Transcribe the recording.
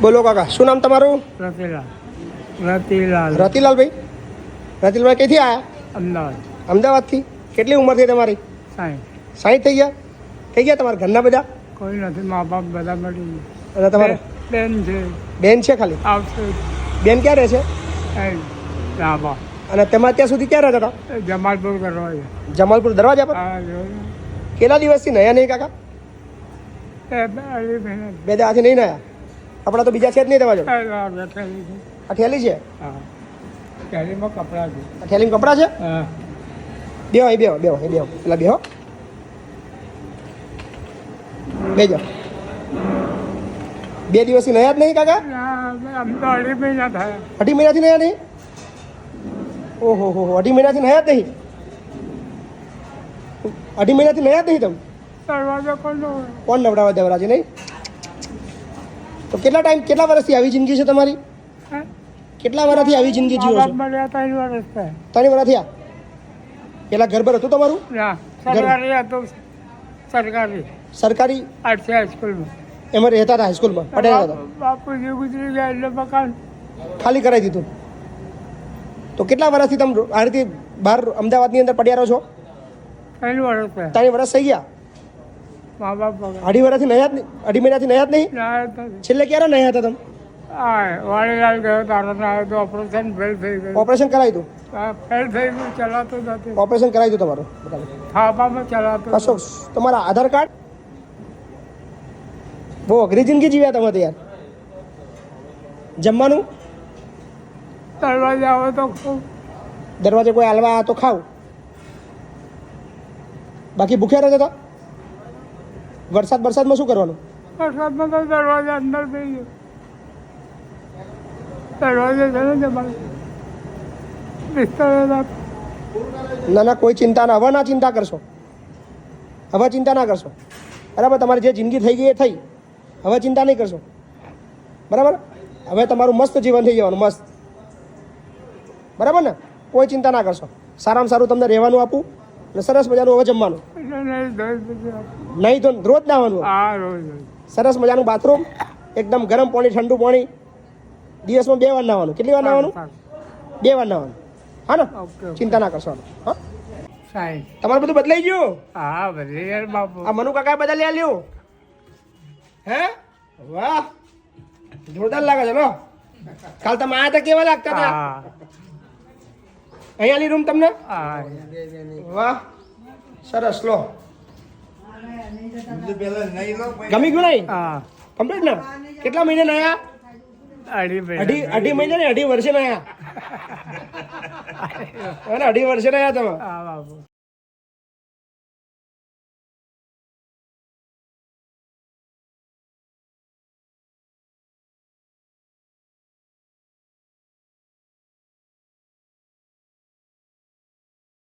બોલો કાકા, શું નામ તમારું? રતિલાલ. રતિલાલભાઈ. રતિલાલભાઈ ક્યાંથી આવ્યા? અમદાવાદ. અમદાવાદથી. કેટલી ઉંમર થઈ તમારી? 60 થઈ ગયા. થઈ ગયા તમારા ઘરના બધા? કોઈ નથી, મા બાપ બધા મળી. અને તમારે બેન છે. બેન છે ખાલી? આવશે. બેન ક્યાં રહે છે? રાબા. અને તમારે ત્યાં સુધી ક્યાં રહેતા હતા? જમાલપુર કરવા છે. જમાલપુર દરવાજા પર? કેટલા દિવસથી નયા નહીં કાકા? 2 દાડાથી નહીં નયા. આપણા તો બીજા છે જ નહીં તમારા જોડે. આ થેલી છે? થેલીમાં કપડા છે. આ થેલીમાં કપડાં છે? બેહો અહીં બેહો બેહો અહીં બેહો. પેલા બેહો. બેજો. 2 દિવસથી નયા જ નહીં કાકા? આમ તો 2.5 મહિના થયા. 2.5 મહિનાથી નયા નહીં? ઓહો હો, 2.5 મહિનાથી નયા જ નહીં? 2.5 મહિનાથી નયા જ નહીં તમે? દરવાજો કોણ નવડાવવા દેવરાજી નહીં? તો કેટલા વર્ષથી આવી જિંદગી છે તમારી? કેટલા વર્ષથી આવી જિંદગી જીવો છો? 3 વર્ષ થયા. 3 વર્ષ થયા. પેલા ઘર પર હતું તમારું? સરકારી હતું. સરકારી આર્ટ્સ હાઈસ્કૂલમાં. એમાં રહેતા હતા હાઈસ્કૂલમાં? પટેલ હતા. બાપુજી ગુજરી ગયા એટલે મકાન ખાલી કરાવી દીધું. તો કેટલા વર્ષથી તમે આ રીતે બહાર અમદાવાદની અંદર પડ્યા રહો છો? 3 વર્ષ થયા. 3 વર્ષ થઈ ગયા. મા બાપ 2.5 વર્ષથી નયા જ નહીં? 2.5 મહિનાથી નયા જ નહીં? છેલ્લે ક્યારે નયા હતા તમે? વાળીલાલ ગયો તારો આવ્યો તો ઓપરેશન ફેલ થઈ ગયું. ઓપરેશન કરાવી દઉં? ફેલ થઈ ગયું, ચલાતું નથી. ઓપરેશન કરાવી દઉં તમારું? થાપામાં ચલાતું. અશોક, તમારા આધાર કાર્ડ? બહુ અઘરી જિંદગી જીવ્યા તમે તો યાર. જમવાનું? દરવાજે આવે તો ખાવ. દરવાજે કોઈ હાલવા તો ખાવ, બાકી ભૂખ્યા રહેતા હતા? વરસાદમાં શું કરવાનું? વરસાદમાં તો દરવાજા અંદર થઈ ગયો. દરવાજે છે ને જમાડે બિસ્તર. ના કોઈ ચિંતા ના. હવે ના ચિંતા કરશો. હવે ચિંતા ના કરશો. બરાબર? તમારી જે જિંદગી થઈ ગઈ એ થઈ. હવે ચિંતા નહીં કરશો. બરાબર? હવે તમારું મસ્ત જીવન થઈ જવાનું. મસ્ત. બરાબર ને? કોઈ ચિંતા ના કરશો. સારામાં સારું તમને રહેવાનું આપું અને સરસ મજાનું હવે જમવાનું. નહીં તો રોજ નાવાનું? સરસ મજાનું બાથરૂમ, એકદમ ગરમ પાણી, ઠંડુ પાણી. દિવસમાં 2 વાર નાવાનું. કેટલી વાર નાવાનું? 2 વાર નાવાનું. હા ને? ચિંતા ના કરશો. હા, તમારું બધું બદલાઈ ગયું? હા, બદલાઈ યાર બાપુ. આ મનુ કાકા બદલી આલ્યું? હે? વાહ, જોરદાર લાગે છે. લો, કાલ તમે આયા હતા કેવા લાગતા હતા? અહીંયા રૂમ તમને? વાહ, સરસ. લો, ગમી ગયું નહીં? કમ્પ્લીટ ને? કેટલા મહિને નયા? 2.5 મહિને ને 2.5 વર્ષે નયા? 2.5 વર્ષે નયા તમે?